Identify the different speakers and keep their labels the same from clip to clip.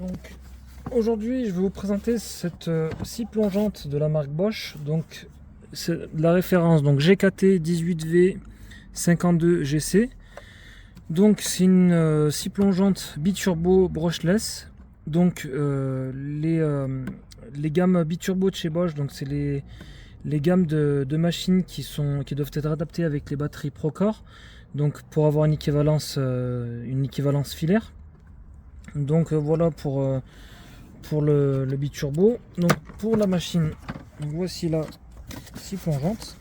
Speaker 1: Donc aujourd'hui je vais vous présenter cette scie plongeante de la marque Bosch. Donc c'est la référence donc GKT 18V 52GC. Donc c'est une scie plongeante biturbo brushless. Donc les gammes biturbo de chez Bosch, donc c'est les gammes de machines qui doivent être adaptées avec les batteries Procore, donc pour avoir une équivalence filaire. Donc voilà pour le biturbo. Donc pour la machine, donc voici la scie plongeante.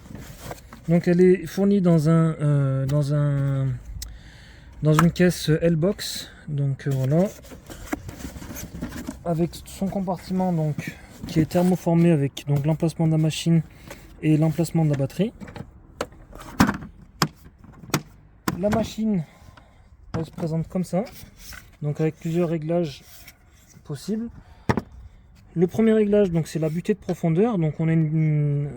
Speaker 1: Donc elle est fournie dans une caisse L-Box. Donc voilà, avec son compartiment donc qui est thermoformé avec donc l'emplacement de la machine et l'emplacement de la batterie. La machine, elle se présente comme ça, donc avec plusieurs réglages possibles. Le premier réglage, donc c'est la butée de profondeur. Donc on a une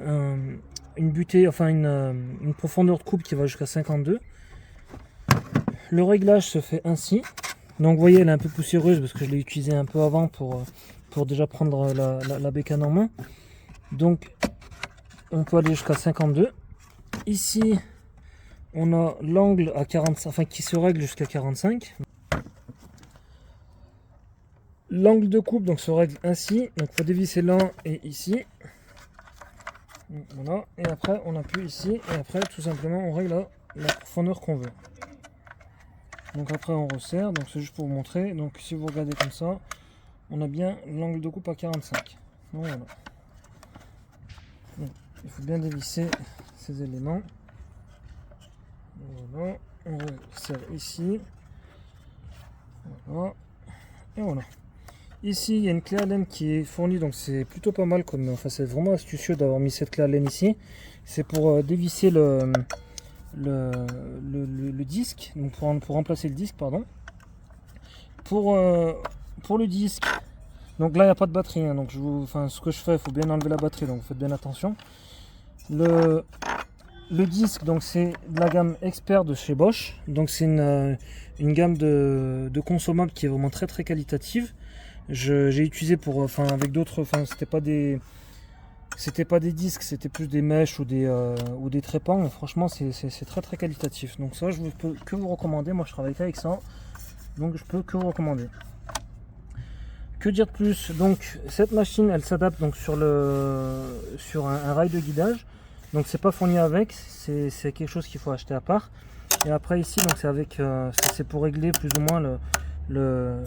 Speaker 1: butée, enfin une profondeur de coupe qui va jusqu'à 52. Le réglage se fait ainsi. Donc vous voyez, elle est un peu poussiéreuse parce que je l'ai utilisée un peu avant pour déjà prendre la bécane en main. Donc on peut aller jusqu'à 52. Ici on a l'angle à 45, enfin qui se règle jusqu'à 45. L'angle de coupe donc se règle ainsi. Donc il faut dévisser là et ici. Voilà. Et après on appuie ici et après tout simplement on règle la profondeur qu'on veut. Donc après on resserre. Donc c'est juste pour vous montrer. Donc si vous regardez comme ça, on a bien l'angle de coupe à 45. Donc, voilà. Donc, il faut bien dévisser ces éléments. Voilà, on resserre ici. Voilà. Et voilà. Ici il y a une clé Allen qui est fournie, donc c'est plutôt pas mal comme. Enfin c'est vraiment astucieux d'avoir mis cette clé Allen ici. C'est pour dévisser le disque, donc pour remplacer le disque, pardon. Pour le disque, donc là il n'y a pas de batterie, hein, donc ce que je fais, il faut bien enlever la batterie, donc faites bien attention. Le disque, donc c'est de la gamme Expert de chez Bosch, donc c'est une gamme de consommables qui est vraiment très très qualitative. J'ai utilisé avec d'autres, c'était pas des disques, c'était plus des mèches ou des trépans, mais franchement c'est très très qualitatif. Donc ça je peux que vous recommander, moi je travaille qu'avec ça, donc je peux que vous recommander. Que dire de plus? Donc cette machine elle s'adapte donc sur un rail de guidage. Donc c'est pas fourni avec, c'est quelque chose qu'il faut acheter à part. Et après ici donc c'est pour régler plus ou moins le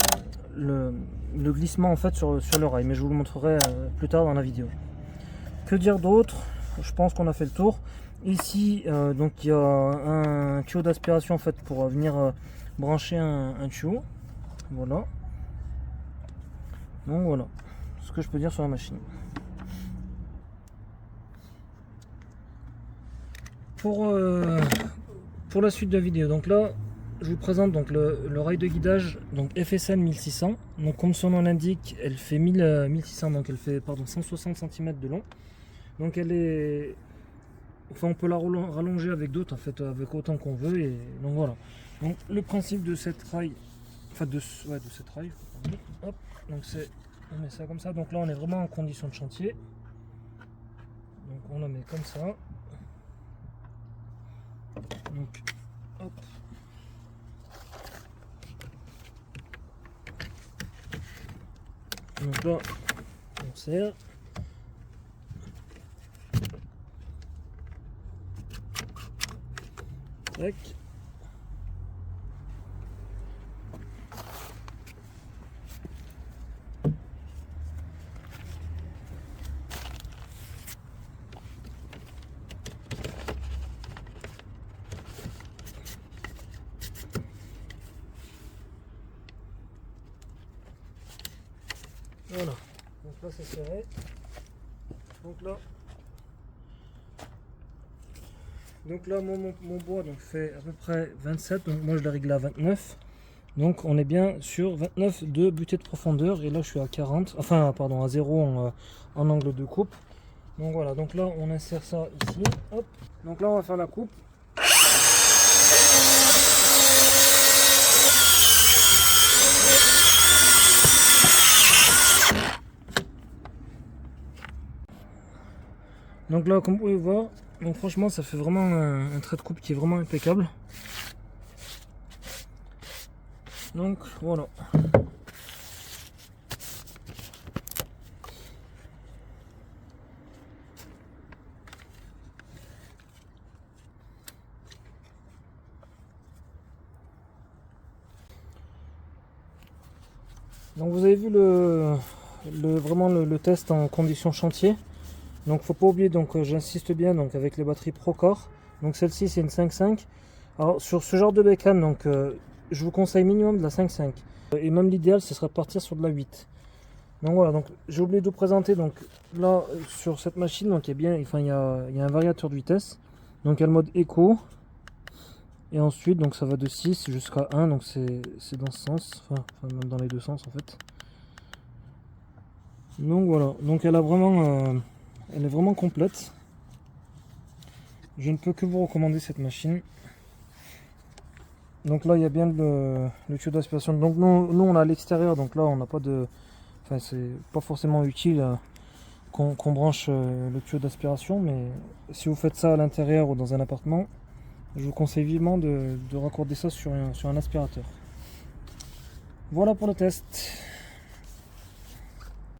Speaker 1: glissement en fait sur le rail, mais je vous le montrerai plus tard dans la vidéo. Que dire d'autre? Je pense qu'on a fait le tour. Ici donc il y a un tuyau d'aspiration en fait pour venir brancher un tuyau. Voilà. Donc voilà ce que je peux dire sur la machine. Pour la suite de la vidéo, donc là je vous présente donc le rail de guidage, donc FSN 1600. Donc comme son nom l'indique, elle fait 1600, donc elle fait 160 cm de long. Donc elle est, on peut la rallonger avec d'autres en fait, avec autant qu'on veut. Et donc voilà. Donc le principe de cette rail, de cette rail, hop, donc on met ça comme ça. Donc là on est vraiment en condition de chantier. Donc on la met comme ça. Donc hop. Donc là on serre. Tac. Voilà, donc là c'est serré. Donc là mon bois donc fait à peu près 27, donc moi je l'ai réglé à 29. Donc on est bien sur 29 de butée de profondeur et là je suis à 40, enfin pardon à 0 en angle de coupe. Donc voilà, donc là on insère ça ici, hop. Donc là on va faire la coupe. Donc là, comme vous pouvez voir, donc franchement, ça fait vraiment un trait de coupe qui est vraiment impeccable. Donc voilà. Donc vous avez vu vraiment le test en conditions chantier. Donc faut pas oublier, donc j'insiste bien, donc avec les batteries Procore. Donc celle-ci c'est une 5.5. Alors sur ce genre de bécane, donc je vous conseille minimum de la 5.5. Et même l'idéal ce serait de partir sur de la 8. Donc voilà, donc j'ai oublié de vous présenter, donc là sur cette machine, donc il y a un variateur de vitesse. Donc il y a le mode éco. Et ensuite, donc ça va de 6 jusqu'à 1, donc c'est dans ce sens, enfin même dans les deux sens en fait. Donc voilà, donc elle est vraiment complète. Je ne peux que vous recommander cette machine. Donc là il y a bien le tuyau d'aspiration. Donc nous on a à l'extérieur, donc là on n'a pas de, enfin c'est pas forcément utile qu'on branche le tuyau d'aspiration, mais si vous faites ça à l'intérieur ou dans un appartement, je vous conseille vivement de raccorder ça sur un aspirateur. Voilà pour le test.